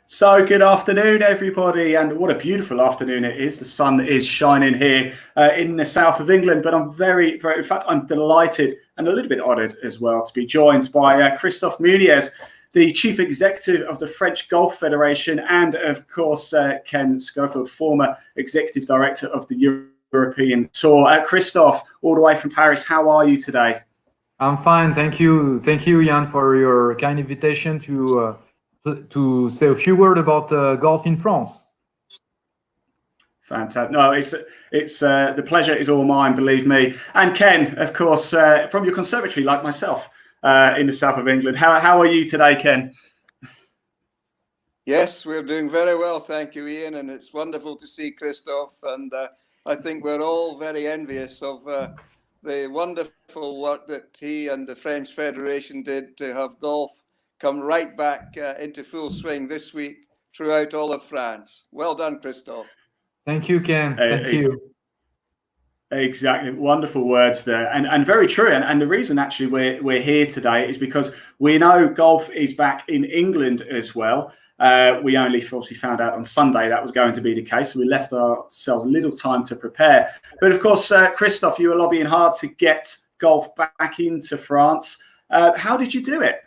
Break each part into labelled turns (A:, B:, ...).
A: So good afternoon, everybody, and what a beautiful afternoon it is. The sun is shining here in the south of England, but I'm in fact, I'm delighted and a little bit honoured as well to be joined by Christophe Muniz, the Chief Executive of the French Golf Federation, and of course, Ken Schofield, former Executive Director of the European Tour. Christophe, all the way from Paris, how are you today?
B: I'm fine, thank you. Thank you, Jan, for your kind invitation to say a few words about golf in France.
A: Fantastic. No, it's the pleasure is all mine, believe me. And Ken, of course, from your conservatory, like myself, in the south of England. How are you today, Ken?
C: Yes, we're doing very well, thank you, Ian, and it's wonderful to see Christophe. And I think we're all very envious of the wonderful work that he and the French Federation did to have golf come right back into full swing this week throughout all of France. Well done, Christophe.
B: Thank you, Ken. Thank you.
A: Exactly, wonderful words there, and very true. And the reason actually we're here today is because we know golf is back in England as well. We only obviously found out on Sunday that was going to be the case, so we left ourselves a little time to prepare. But of course, Christophe, you were lobbying hard to get golf back into France. How did you do it?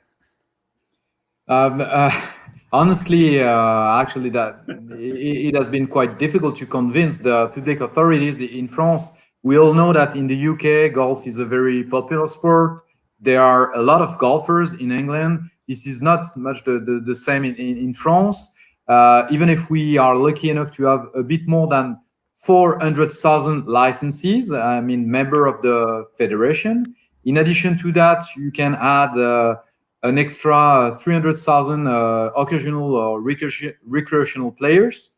B: Honestly, actually, it has been quite difficult to convince the public authorities in France. We all know that in the UK, golf is a very popular sport. There are a lot of golfers in England. This is not much the same in France. Even if we are lucky enough to have a bit more than 400,000 licensees, I mean, member of the federation. In addition to that, you can add an extra 300,000 occasional or recreational players.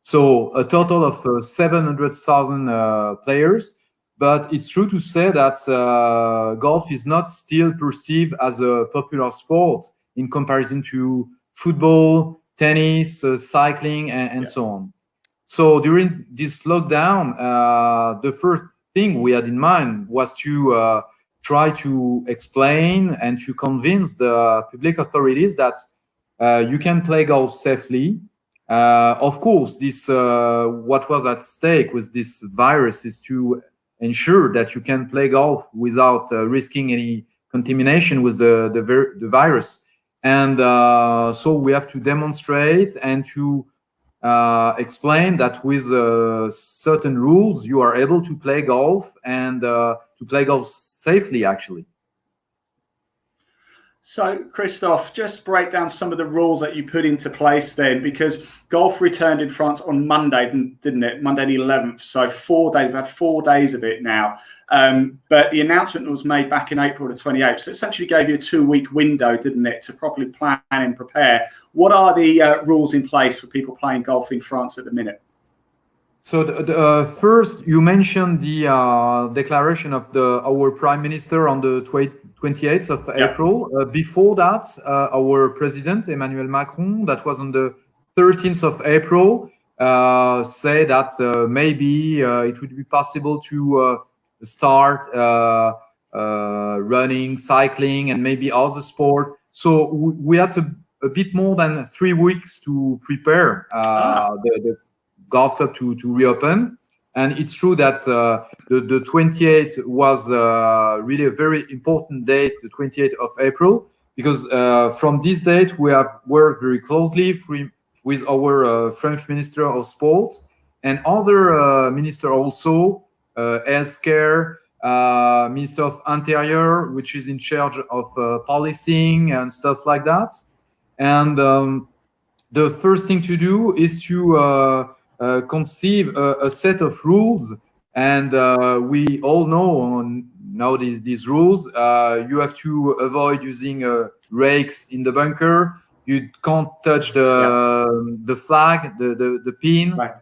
B: So a total of 700,000 players. But it's true to say that golf is not still perceived as a popular sport in comparison to football, tennis, cycling, and so on. So during this lockdown, the first thing we had in mind was to try to explain and to convince the public authorities that you can play golf safely. Of course, this what was at stake with this virus is to ensure that you can play golf without risking any contamination with the virus. And so we have to demonstrate and to explain that with certain rules, you are able to play golf and to play golf safely, actually.
A: So, Christophe, just break down some of the rules that you put into place then, because golf returned in France on Monday, didn't it? Monday the 11th. So 4 days, we've had 4 days of it now. But the announcement was made back in April the 28th. So it essentially gave you a 2-week window, didn't it, to properly plan and prepare. What are the rules in place for people playing golf in France at the minute?
B: So first, you mentioned the declaration of our Prime Minister on the 28th of April. Before that, our President, Emmanuel Macron, that was on the 13th of April, said that maybe it would be possible to start running, cycling, and maybe other sport. So we had a bit more than 3 weeks to prepare the golf club to reopen. And it's true that the 28th was really a very important date, the 28th of April, because from this date we have worked very closely with our French Minister of Sport and other minister also, healthcare, Minister of Interior, which is in charge of policing and stuff like that. And the first thing to do is to conceive a set of rules, and we all know these rules. You have to avoid using rakes in the bunker. You can't touch the flag, the pin.
A: Right.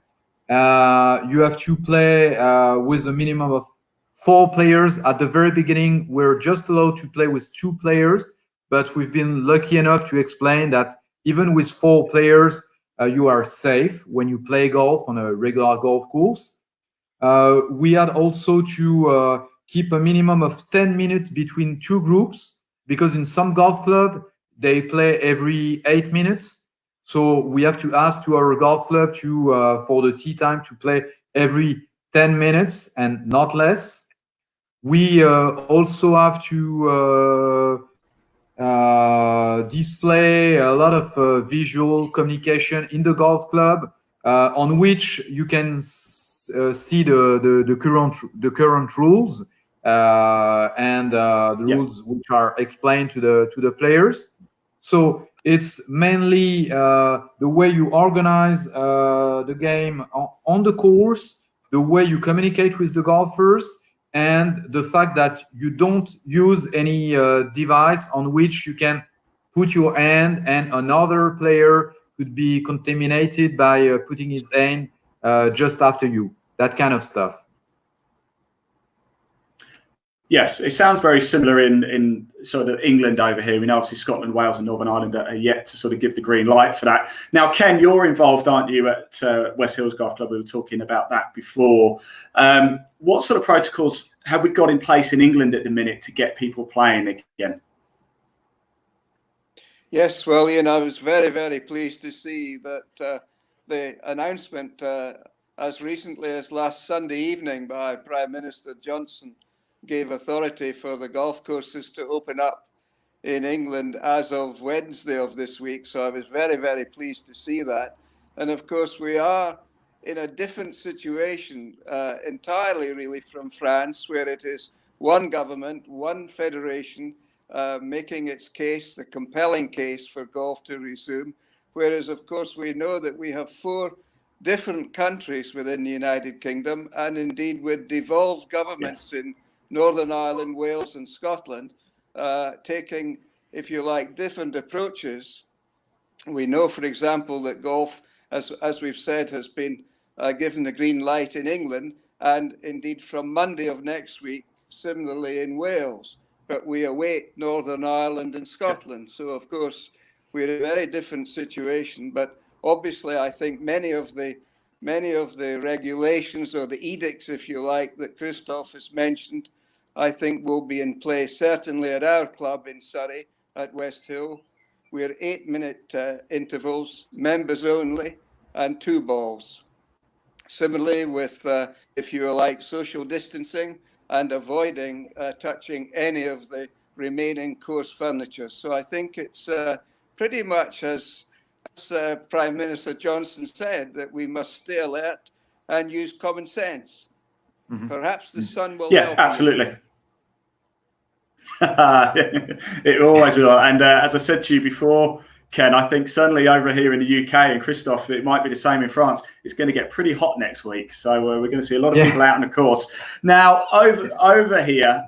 B: You have to play with a minimum of 4 players. At the very beginning, we're just allowed to play with 2 players, but we've been lucky enough to explain that even with 4 players, you are safe when you play golf on a regular golf course. We had also to keep a minimum of 10 minutes between 2 groups, because in some golf club, they play every 8 minutes. So we have to ask to our golf club to for the tee time to play every 10 minutes and not less. We also have to display a lot of visual communication in the golf club, on which you can see the current rules and the rules which are explained to the players. So it's mainly the way you organize the game on the course, the way you communicate with the golfers, and the fact that you don't use any device on which you can put your hand and another player could be contaminated by putting his hand just after you. That kind of stuff.
A: Yes, it sounds very similar in sort of England over here. We know obviously Scotland, Wales and Northern Ireland are yet to sort of give the green light for that. Now, Ken, you're involved, aren't you, at West Hills Golf Club? We were talking about that before. What sort of protocols have we got in place in England at the minute to get people playing again?
C: Yes, well, Ian, I was very, very pleased to see that the announcement as recently as last Sunday evening by Prime Minister Johnson gave authority for the golf courses to open up in England as of Wednesday of this week. So I was very, very pleased to see that. And of course, we are in a different situation entirely really from France, where it is one government, one federation making its case, the compelling case for golf to resume. Whereas, of course, we know that we have 4 different countries within the United Kingdom, and indeed with devolved governments in Northern Ireland, Wales and Scotland, taking, if you like, different approaches. We know, for example, that golf, as we've said, has been given the green light in England, and indeed from Monday of next week, similarly in Wales. But we await Northern Ireland and Scotland. So, of course, we're in a very different situation. But obviously, I think many of the regulations or the edicts, if you like, that Christophe has mentioned, I think will be in place, certainly at our club in Surrey, at West Hill. We're 8-minute intervals, members only, and 2 balls. Similarly with, if you like, social distancing and avoiding touching any of the remaining course furniture. So I think it's pretty much as Prime Minister Johnson said, that we must stay alert and use common sense. Mm-hmm. Perhaps the sun will help.
A: Yeah, absolutely. It always will. And as I said to you before, Ken, I think certainly over here in the UK, and Christophe, it might be the same in France, it's going to get pretty hot next week. So we're going to see a lot of people out on the course. Now, over here,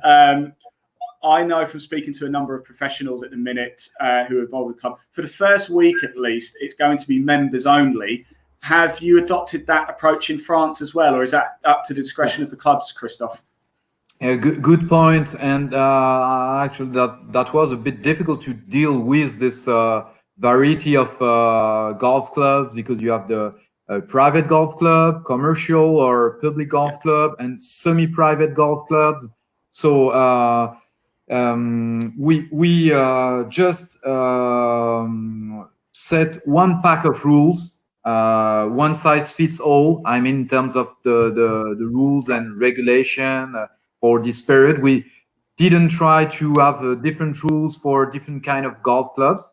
A: I know from speaking to a number of professionals at the minute who are involved with the club, for the first week at least, it's going to be members only. Have you adopted that approach in France as well, or is that up to the discretion of the clubs, Christophe?
B: Yeah, good point. And actually, that was a bit difficult to deal with this variety of golf clubs, because you have the private golf club, commercial or public golf club, and semi-private golf clubs. So we just set one pack of rules, one size fits all. I mean, in terms of the rules and regulation for this period, we didn't try to have different rules for different kind of golf clubs.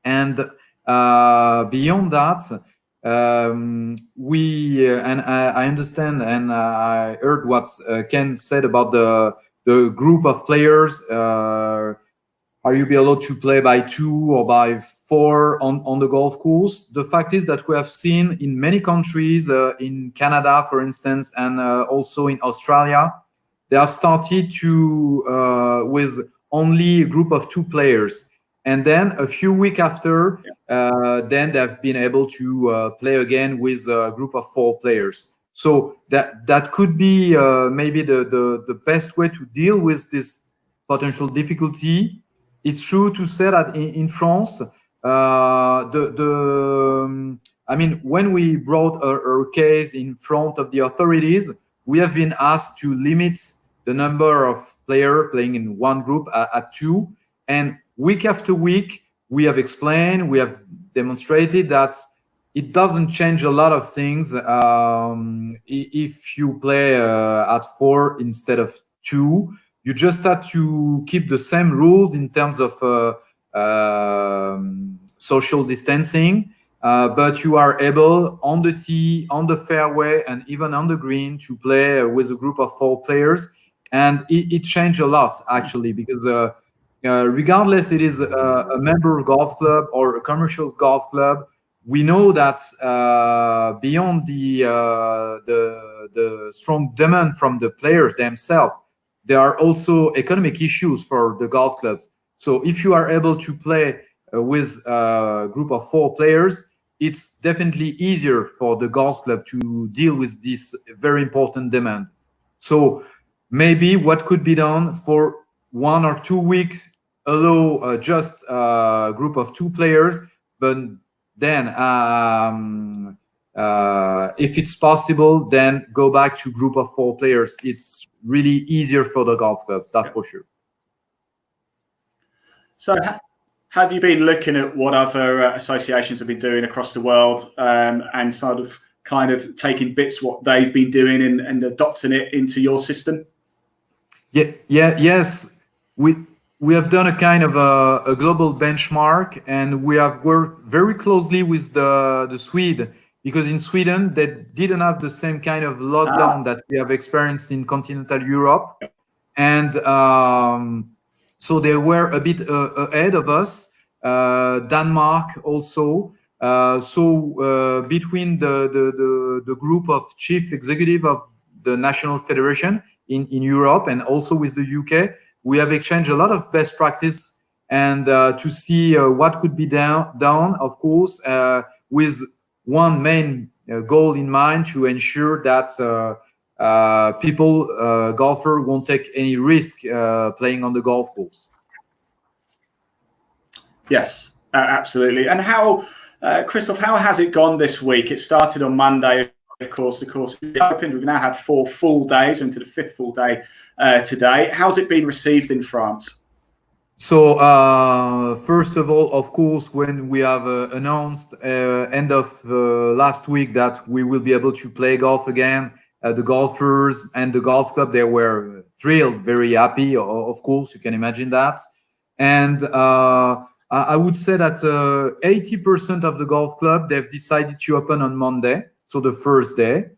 B: And beyond that, and I understand, and I heard what Ken said about the group of players. Are you be allowed to play by 2 or by 4 on the golf course? The fact is that we have seen in many countries, in Canada, for instance, and also in Australia, they have started to with only a group of 2 players. And then a few weeks after, then they've been able to play again with a group of 4 players. So that could be maybe the best way to deal with this potential difficulty. It's true to say that in France, I mean, when we brought our case in front of the authorities, we have been asked to limit the number of players playing in one group at 2. And week after week, we have explained, demonstrated that it doesn't change a lot of things if you play at 4 instead of 2. You just have to keep the same rules in terms of social distancing, but you are able on the tee, on the fairway, and even on the green to play with a group of 4 players. And it changed a lot, actually, because regardless it is a member golf club or a commercial golf club, we know that beyond the strong demand from the players themselves, there are also economic issues for the golf clubs. So if you are able to play with a group of 4 players, it's definitely easier for the golf club to deal with this very important demand. So maybe what could be done for 1 or 2 weeks, allow just a group of 2 players, but then if it's possible, then go back to group of 4 players. It's really easier for the golf clubs, that's for sure.
A: So have you been looking at what other associations have been doing across the world, and sort of kind of taking bits what they've been doing and adopting it into your system?
B: Yes. We have done a kind of a global benchmark, and we have worked very closely with the Swede, because in Sweden they didn't have the same kind of lockdown that we have experienced in continental Europe, and so they were a bit ahead of us. Denmark also. So between the group of chief executive of the national federation in Europe and also with the UK, we have exchanged a lot of best practice and to see what could be done, of course, with one main goal in mind, to ensure that golfer won't take any risk playing on the golf course.
A: Yes, absolutely. And how, Christoph, how has it gone this week? It started on Monday, of course. The course is opened. We've now had 4 full days, into the 5th full day today. How's it been received in France?
B: So first of all, of course, when we have announced end of last week that we will be able to play golf again, the golfers and the golf club, they were thrilled, very happy. Of course, you can imagine that. And I would say that 80% of the golf club, they've decided to open on Monday, so the first day.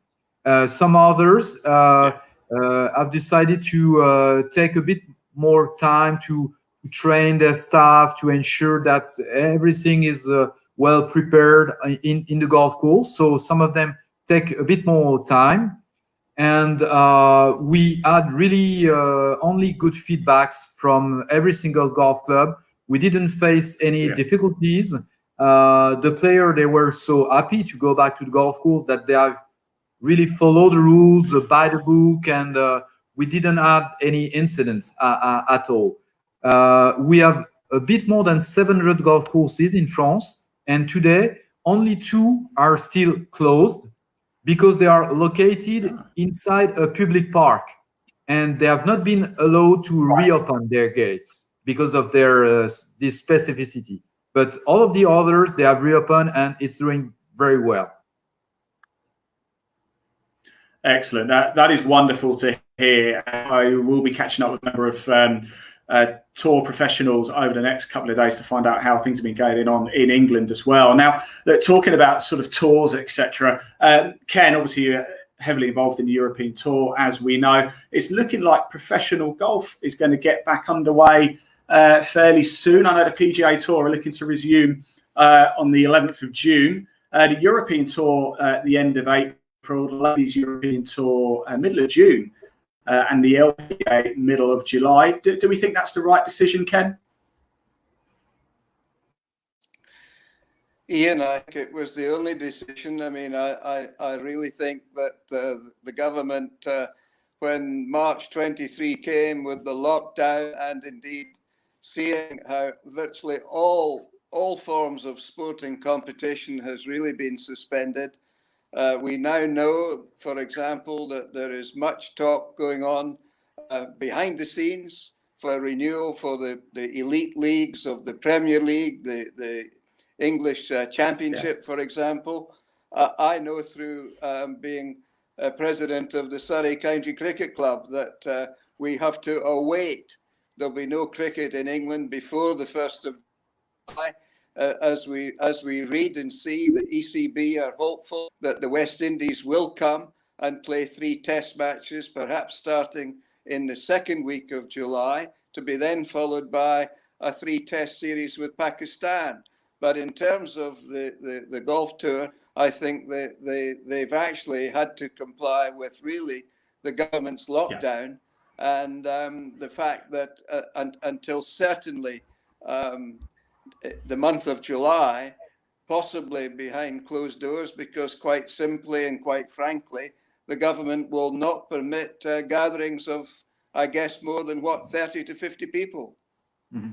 B: Some others have decided to take a bit more time to train their staff, to ensure that everything is well prepared in the golf course. So some of them take a bit more time. And we had really only good feedbacks from every single golf club. We didn't face any difficulties. The player, they were so happy to go back to the golf course that they have really followed the rules by the book, and we didn't have any incidents at all. We have a bit more than 700 golf courses in France, and today only 2 are still closed because they are located inside a public park, and they have not been allowed to reopen their gates because of their this specificity. But all of the others, they have reopened, and it's doing very well.
A: Excellent. That is wonderful to hear. I will be catching up with a number of tour professionals over the next couple of days to find out how things have been going on in England as well. Now, talking about sort of tours, etc. Ken, obviously, you're heavily involved in the European Tour, as we know. It's looking like professional golf is going to get back underway fairly soon. I know the PGA Tour are looking to resume on the 11th of June. The European Tour at the end of April, the Ladies European Tour middle of June, and the LPGA middle of July. Do we think that's the right decision, Ken?
C: Ian, I think it was the only decision. I mean, I really think that the government, when March 23 came with the lockdown, and indeed seeing how virtually all forms of sporting competition has really been suspended. We now know, for example, that there is much talk going on behind the scenes for renewal for the elite leagues of the Premier League, the English Championship, for example. I know through being president of the Surrey County Cricket Club that we have to await. There'll be no cricket in England before the 1st of July. As we read and see, the ECB are hopeful that the West Indies will come and play 3 test matches, perhaps starting in the second week of July, to be then followed by a 3 test series with Pakistan. But in terms of the golf tour, I think that they've actually had to comply with really the government's lockdown and the fact that until certainly the month of July, possibly behind closed doors, because quite simply and quite frankly, the government will not permit gatherings of, I guess, more than 30 to 50 people.
A: Mm-hmm.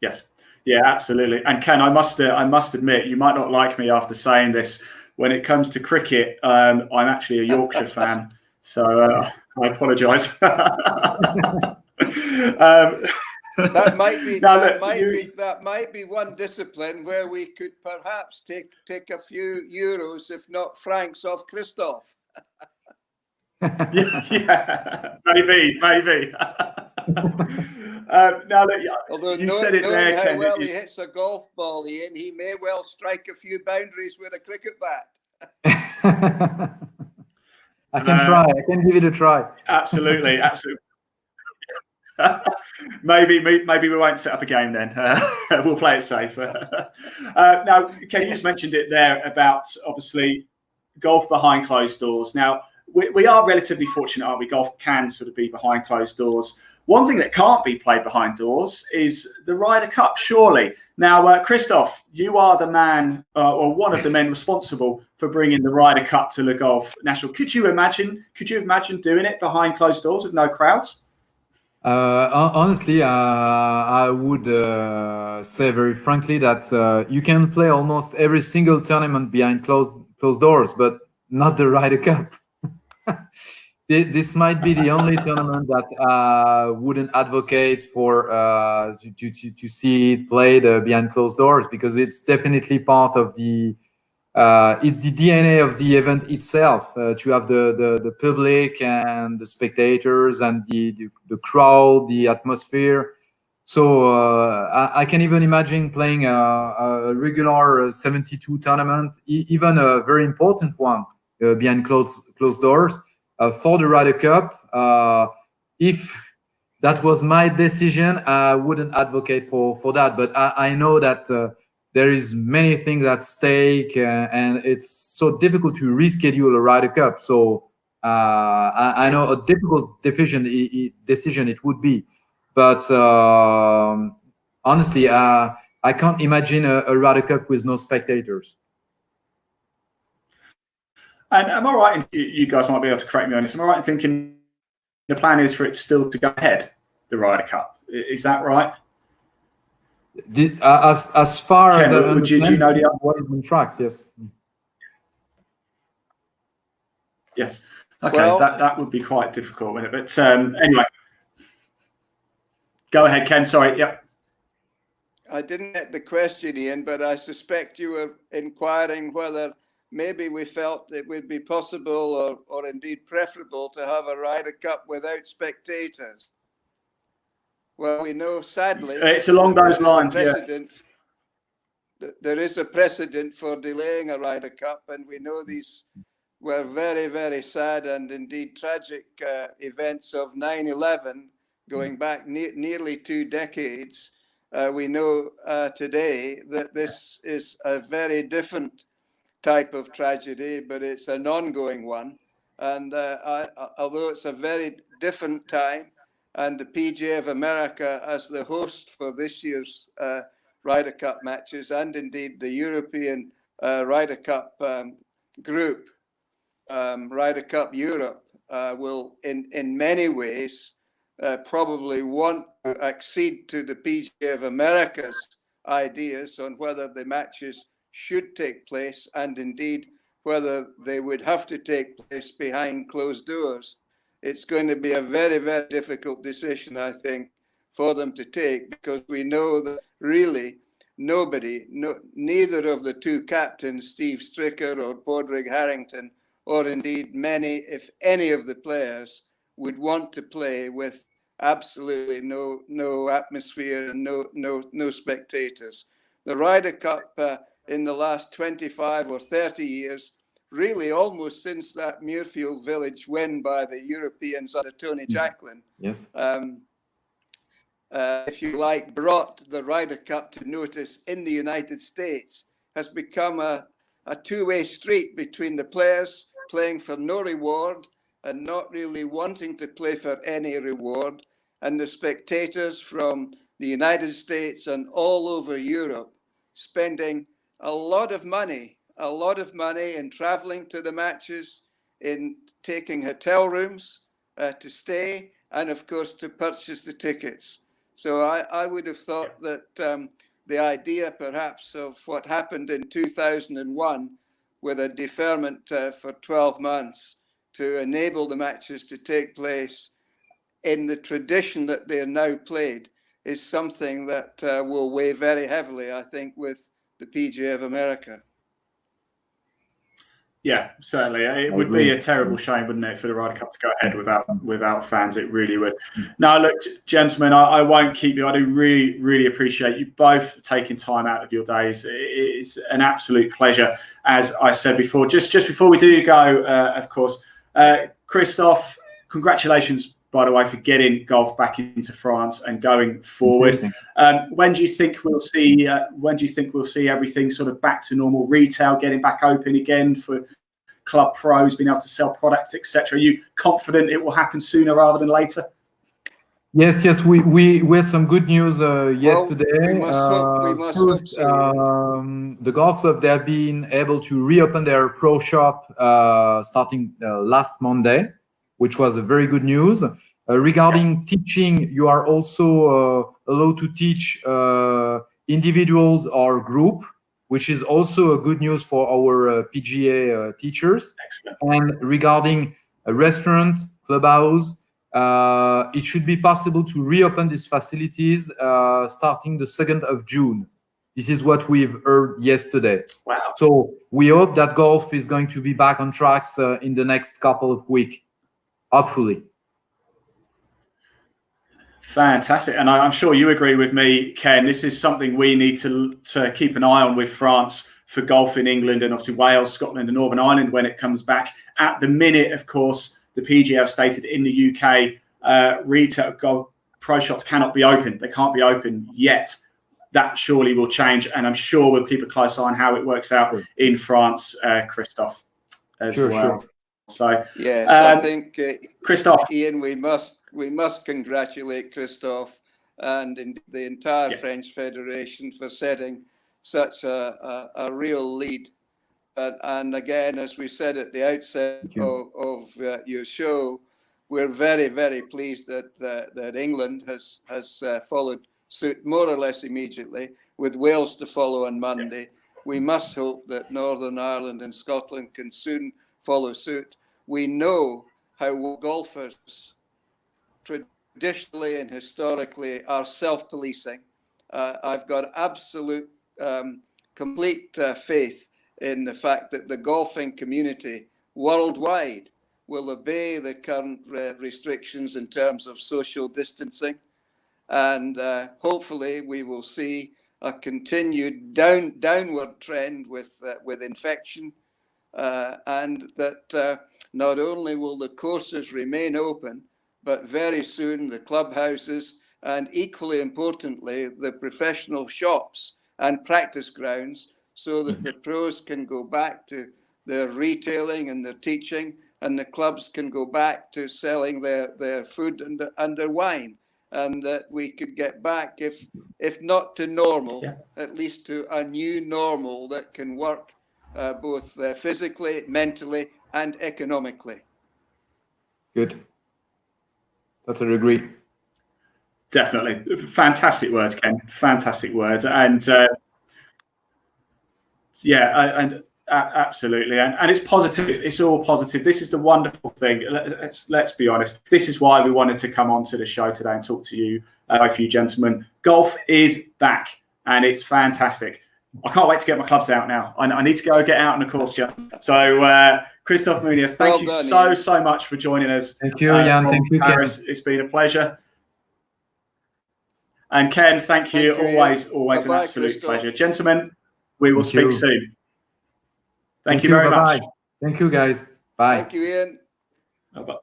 A: Yes. Yeah, absolutely. And Ken, I must admit, you might not like me after saying this. When it comes to cricket, I'm actually a Yorkshire fan, so I apologise.
C: That might be one discipline where we could perhaps take a few euros, if not francs, off Christoph.
A: yeah, maybe. Now that
C: although
A: you said it there,
C: how
A: Ken,
C: well he hits a golf ball, Ian, he may well strike a few boundaries with a cricket bat.
B: I can try. I can give it a try.
A: Absolutely. maybe we won't set up a game then. We'll play it safe. Now, Ken, you just mentioned it there about obviously golf behind closed doors. Now, we are relatively fortunate, aren't we? Golf can sort of be behind closed doors. One thing that can't be played behind doors is the Ryder Cup, surely. Now, Christoph, you are the man or one of the men responsible for bringing the Ryder Cup to Le Golf National. Could you imagine doing it behind closed doors with no crowds?
B: Honestly, I would say very frankly that you can play almost every single tournament behind closed doors, but not the Ryder Cup. This might be the only tournament that I wouldn't advocate for to see it played behind closed doors, because it's definitely part of the it's the DNA of the event itself, to have the public and the spectators and the crowd, the atmosphere. So I can even imagine playing a regular 72 tournament, even a very important one behind closed doors. For the Ryder Cup, if that was my decision, I wouldn't advocate for that. But I know that there is many things at stake, and it's so difficult to reschedule a Ryder Cup. So I know a difficult decision it would be. But honestly, I can't imagine a Ryder Cup with no spectators.
A: And am I right? You guys might be able to correct me on this. Am I right in thinking the plan is for it still to go ahead, the Ryder Cup? Is that right?
B: As far
A: Ken,
B: as
A: do you know the
B: what is on tracks? Yes.
A: Yes. Okay,
C: well,
A: that would be quite difficult, wouldn't it? But anyway, go ahead, Ken. Sorry. Yep.
C: I didn't get the question, Ian, but I suspect you were inquiring whether maybe we felt it would be possible or indeed preferable to have a Ryder Cup without spectators. Well, we know, sadly,
A: it's along those lines.
C: There is a precedent for delaying a Ryder Cup, and we know these were very, very sad and indeed tragic events of 9/11 going back nearly 2 decades. We know today that this is a very different type of tragedy, but it's an ongoing one. And although it's a very different time, and the PGA of America as the host for this year's Ryder Cup matches, and indeed the European Ryder Cup group, Ryder Cup Europe, will in many ways probably want to accede to the PGA of America's ideas on whether the matches should take place, and indeed whether they would have to take place behind closed doors. It's going to be a very, very difficult decision, I think, for them to take, because we know that really neither of the two captains, Steve Stricker or Padraig Harrington, or indeed many, if any of the players, would want to play with absolutely no atmosphere and no spectators. The Ryder Cup in the last 25 or 30 years, really almost since that Muirfield Village win by the Europeans under Tony Jacklin,
B: yes,
C: if you like, brought the Ryder Cup to notice in the United States, has become a two-way street between the players playing for no reward and not really wanting to play for any reward, and the spectators from the United States and all over Europe spending a lot of money in traveling to the matches, in taking hotel rooms to stay, and of course to purchase the tickets. So I would have thought that the idea perhaps of what happened in 2001 with a deferment for 12 months to enable the matches to take place in the tradition that they are now played is something that will weigh very heavily, I think, with the PGA of America.
A: Yeah, certainly. It would be a terrible shame, wouldn't it, for the Ryder Cup to go ahead without fans? It really would. Now, look, gentlemen, I won't keep you. I do really appreciate you both taking time out of your days. It's an absolute pleasure, as I said before. Just before we do go, of course, Christophe, congratulations, by the way, for getting golf back into France and going forward. When do you think we'll see? Everything sort of back to normal? Retail getting back open again for club pros, being able to sell products, etc. Are you confident it will happen sooner rather than later?
B: Yes. We had some good news yesterday.
C: We must hope so.
B: The golf club, they have been able to reopen their pro shop starting last Monday, which was a very good news. Regarding teaching, you are also allowed to teach individuals or group, which is also a good news for our PGA teachers.
A: Excellent.
B: And regarding a restaurant, clubhouse, it should be possible to reopen these facilities starting the 2nd of June. This is what we've heard yesterday.
A: Wow.
B: So we hope that golf is going to be back on tracks in the next couple of weeks, hopefully.
A: Fantastic. And I'm sure you agree with me, Ken. This is something we need to keep an eye on with France for golf in England and obviously Wales, Scotland and Northern Ireland when it comes back. At the minute, of course, the PGA have stated in the UK, retail golf pro shops cannot be open. They can't be open yet. That surely will change. And I'm sure we'll keep a close eye on how it works out in France, Christophe, as well.
B: Sure.
A: So,
C: yes, I think,
A: Christophe,
C: Ian, we must congratulate Christophe and the entire French Federation for setting such a real lead. And again, as we said at the outset of your show, we're very pleased that England has followed suit more or less immediately, with Wales to follow on Monday. We must hope that Northern Ireland and Scotland can soon follow suit. We know how golfers traditionally and historically are self-policing. I've got absolute, complete faith in the fact that the golfing community worldwide will obey the current restrictions in terms of social distancing. And hopefully we will see a continued downward trend with infection. And that not only will the courses remain open, but very soon the clubhouses and equally importantly, the professional shops and practice grounds, so that the pros can go back to their retailing and their teaching, and the clubs can go back to selling their food and their wine. And that we could get back, if not to normal, at least to a new normal that can work both physically, mentally, and economically.
B: Good. Totally agree.
A: Definitely. Fantastic words, Ken. Fantastic words. And absolutely. And it's positive. It's all positive. This is the wonderful thing. Let's be honest. This is why we wanted to come on to the show today and talk to you, both you gentlemen. Golf is back. and it's fantastic. I can't wait to get my clubs out now. I need to go get out on the course, Jeff. So, Christophe Muniz, thank you so much for joining us.
B: Thank you, Jan. Thank you, Ken.
A: It's been a pleasure. And Ken, thank you. Always an absolute pleasure. Gentlemen, we will speak soon. Thank you very much.
B: Thank you, guys. Bye.
C: Thank you, Ian.
A: Bye-bye.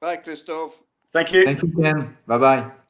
C: Bye, Christophe.
A: Thank you.
B: Thank you, Ken. Bye-bye.